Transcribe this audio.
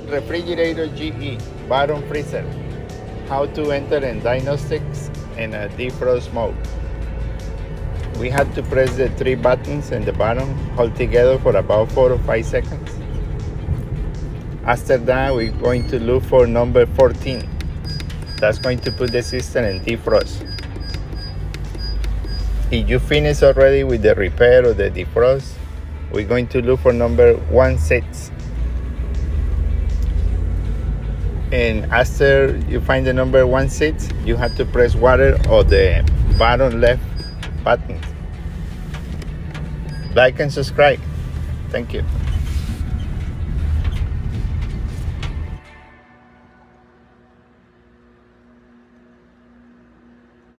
refrigerator GE bottom freezer. How to enter in diagnostics in a defrost mode. We had to press the 3 buttons in the bottom, hold together for about 4 or 5 seconds. After that, we're going to look for number 14. That's going to put the system in defrost. If you finish already with the repair or the defrost, we're going to look for number 16. And after you find the number 16, you have to press water or the bottom left button. Like and subscribe. Thank you.